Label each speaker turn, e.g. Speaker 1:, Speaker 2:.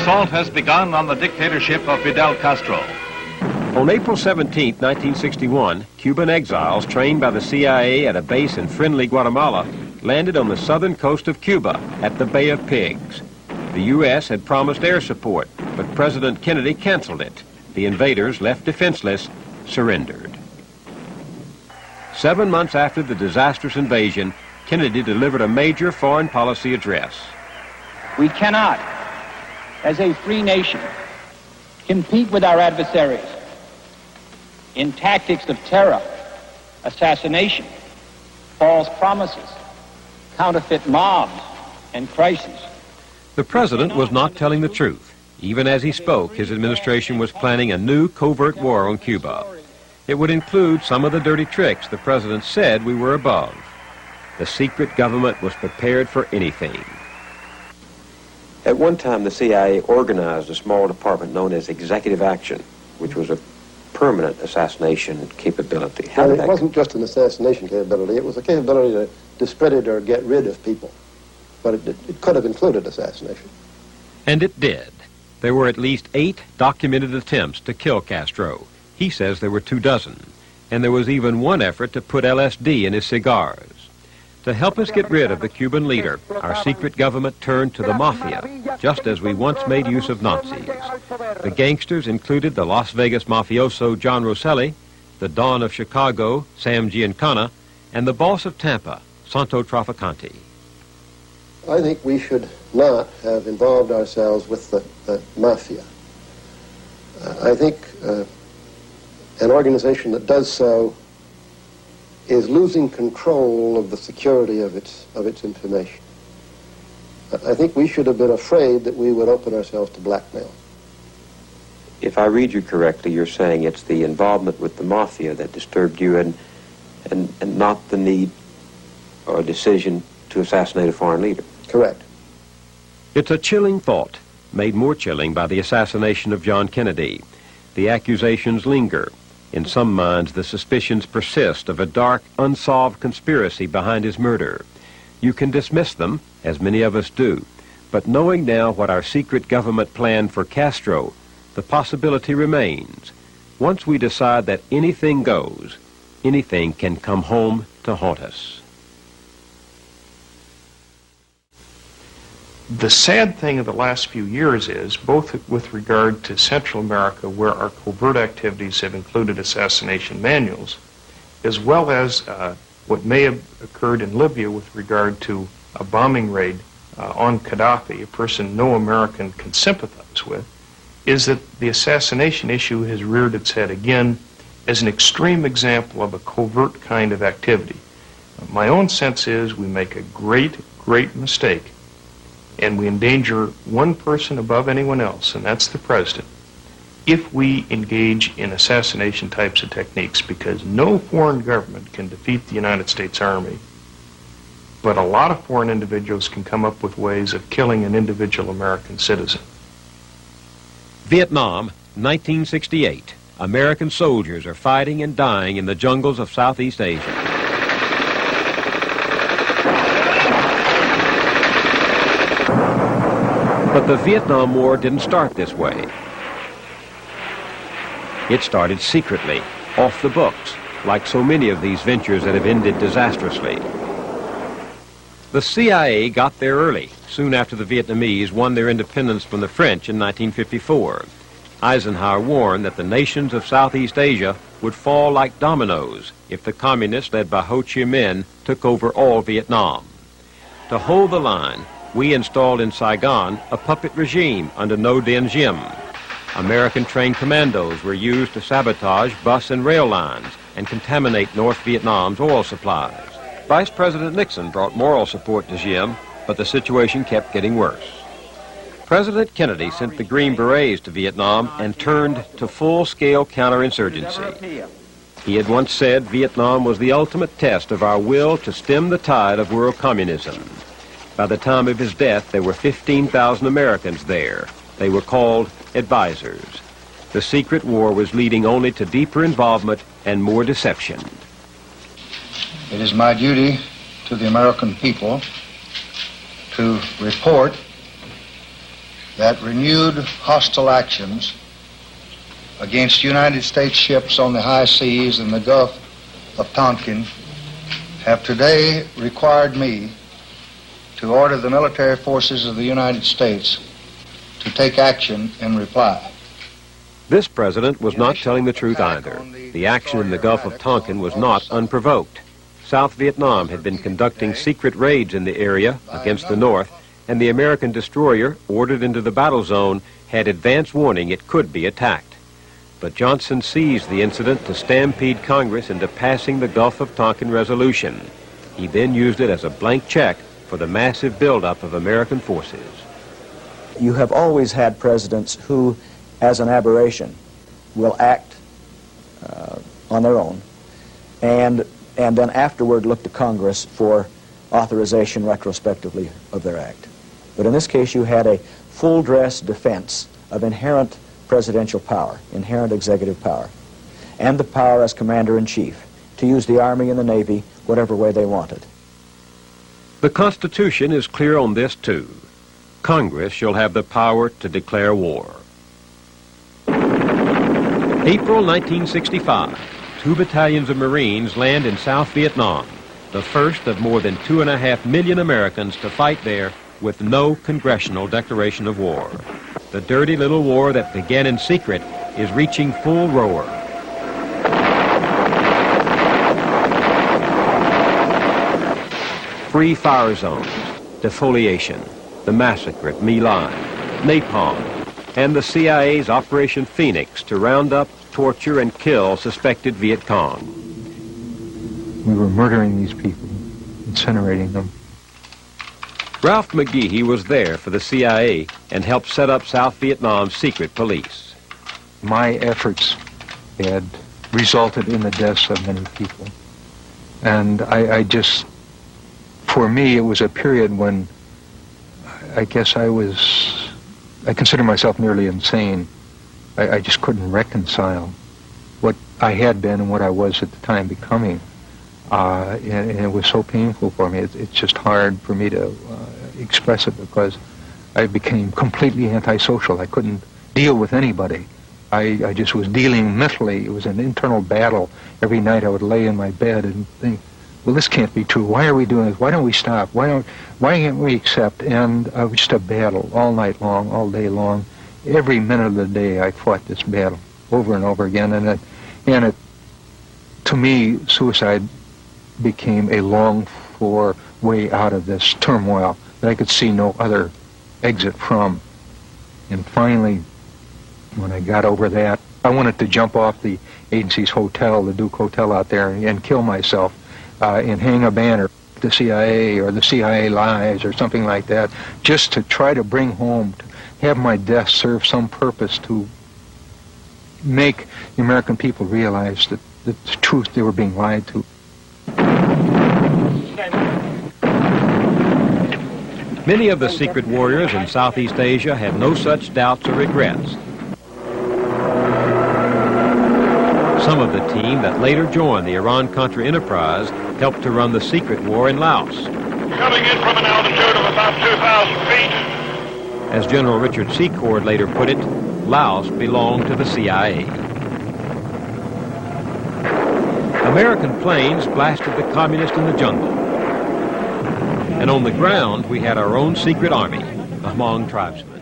Speaker 1: assault has begun on the dictatorship of Fidel Castro.
Speaker 2: On April 17, 1961, Cuban exiles trained by the CIA at a base in friendly Guatemala landed on the southern coast of Cuba at the Bay of Pigs. The U.S. had promised air support, but President Kennedy canceled it. The invaders, left defenseless, surrendered. 7 months after the disastrous invasion, Kennedy delivered a major foreign policy address.
Speaker 3: We cannot, as a free nation, compete with our adversaries in tactics of terror, assassination, false promises, counterfeit mobs, and crises.
Speaker 2: The president was not telling the truth. Even as he spoke, his administration was planning a new covert war on Cuba. It would include some of the dirty tricks the president said we were above. The secret government was prepared for anything.
Speaker 4: At one time, the CIA organized a small department known as Executive Action, which was a permanent assassination capability.
Speaker 5: Well, it wasn't just an assassination capability. It was a capability to discredit or get rid of people. But it could have included assassination.
Speaker 2: And it did. There were at least 8 documented attempts to kill Castro. He says there were 24. And there was even one effort to put LSD in his cigars. To help us get rid of the Cuban leader, our secret government turned to the mafia, just as we once made use of Nazis. The gangsters included the Las Vegas mafioso John Rosselli, the Don of Chicago, Sam Giancana, and the boss of Tampa, Santo Trafficante.
Speaker 5: I think we should not have involved ourselves with the mafia. I think an organization that does so is losing control of the security of its information. I think we should have been afraid that we would open ourselves to blackmail.
Speaker 4: If I read you correctly, you're saying it's the involvement with the mafia that disturbed you and not the need or decision to assassinate a foreign leader.
Speaker 5: Correct.
Speaker 2: It's a chilling thought, made more chilling by the assassination of John Kennedy. The accusations linger. In some minds, the suspicions persist of a dark, unsolved conspiracy behind his murder. You can dismiss them, as many of us do, but knowing now what our secret government planned for Castro, the possibility remains. Once we decide that anything goes, anything can come home to haunt us.
Speaker 6: The sad thing of the last few years is, both with regard to Central America, where our covert activities have included assassination manuals, as well as what may have occurred in Libya with regard to a bombing raid on Gaddafi, a person no American can sympathize with, is that the assassination issue has reared its head again as an extreme example of a covert kind of activity. My own sense is we make a great mistake, and we endanger one person above anyone else, and that's the president, if we engage in assassination types of techniques, because no foreign government can defeat the United States Army, but a lot of foreign individuals can come up with ways of killing an individual American citizen.
Speaker 2: Vietnam, 1968. American soldiers are fighting and dying in the jungles of Southeast Asia. But the Vietnam War didn't start this way. It started secretly, off the books, like so many of these ventures that have ended disastrously. The CIA got there early, soon after the Vietnamese won their independence from the French in 1954. Eisenhower warned that the nations of Southeast Asia would fall like dominoes if the communists led by Ho Chi Minh took over all Vietnam. To hold the line, we installed in Saigon a puppet regime under Ngo Dinh Diem. American-trained commandos were used to sabotage bus and rail lines and contaminate North Vietnam's oil supplies. Vice President Nixon brought moral support to Diem, but the situation kept getting worse. President Kennedy sent the Green Berets to Vietnam and turned to full-scale counterinsurgency. He had once said Vietnam was the ultimate test of our will to stem the tide of world communism. By the time of his death, there were 15,000 Americans there. They were called advisors. The secret war was leading only to deeper involvement and more deception.
Speaker 7: It is my duty to the American people to report that renewed hostile actions against United States ships on the high seas in the Gulf of Tonkin have today required me to order the military forces of the United States to take action in reply.
Speaker 2: This president was not telling the truth either. The action in the Gulf of Tonkin was not unprovoked. South Vietnam had been conducting secret raids in the area against the North, and the American destroyer, ordered into the battle zone, had advance warning it could be attacked. But Johnson seized the incident to stampede Congress into passing the Gulf of Tonkin resolution. He then used it as a blank check for the massive buildup of American forces.
Speaker 8: You have always had presidents who, as an aberration, will act on their own, and then afterward look to Congress for authorization retrospectively of their act. But in this case, you had a full-dress defense of inherent presidential power, inherent executive power, and the power as commander-in-chief to use the Army and the Navy whatever way they wanted.
Speaker 2: The Constitution is clear on this, too. Congress shall have the power to declare war. April 1965, 2 battalions of Marines land in South Vietnam, the first of more than 2.5 million Americans to fight there with no congressional declaration of war. The dirty little war that began in secret is reaching full roar. Free fire zones, defoliation, the massacre at My Lai, napalm, and the CIA's Operation Phoenix to round up, torture, and kill suspected Viet Cong.
Speaker 6: We were murdering these people, incinerating them.
Speaker 2: Ralph McGehee was there for the CIA and helped set up South Vietnam's secret police.
Speaker 6: My efforts had resulted in the deaths of many people. And I just, for me, it was a period when I guess I consider myself nearly insane. I just couldn't reconcile what I had been and what I was at the time becoming. And it was so painful for me. It's just hard for me to express it because I became completely antisocial. I couldn't deal with anybody. I just was dealing mentally. It was an internal battle. Every night I would lay in my bed and think, well, this can't be true. Why are we doing this? Why don't we stop? Why can't we accept? And it was just a battle all night long, all day long. Every minute of the day I fought this battle over and over again. And to me, suicide became a longed-for way out of this turmoil that I could see no other exit from. And finally, when I got over that, I wanted to jump off the agency's hotel, the Duke Hotel out there, and kill myself and hang a banner, the CIA or the CIA lies or something like that, just to try to bring home, to have my death serve some purpose to make the American people realize that the truth they were being lied to.
Speaker 2: Many of the secret warriors in Southeast Asia had no such doubts or regrets. Some of the team that later joined the Iran-Contra enterprise helped to run the secret war in Laos.
Speaker 9: Coming in from an altitude of about 2,000 feet.
Speaker 2: As General Richard Secord later put it, Laos belonged to the CIA. American planes blasted the communists in the jungle. And on the ground, we had our own secret army among tribesmen.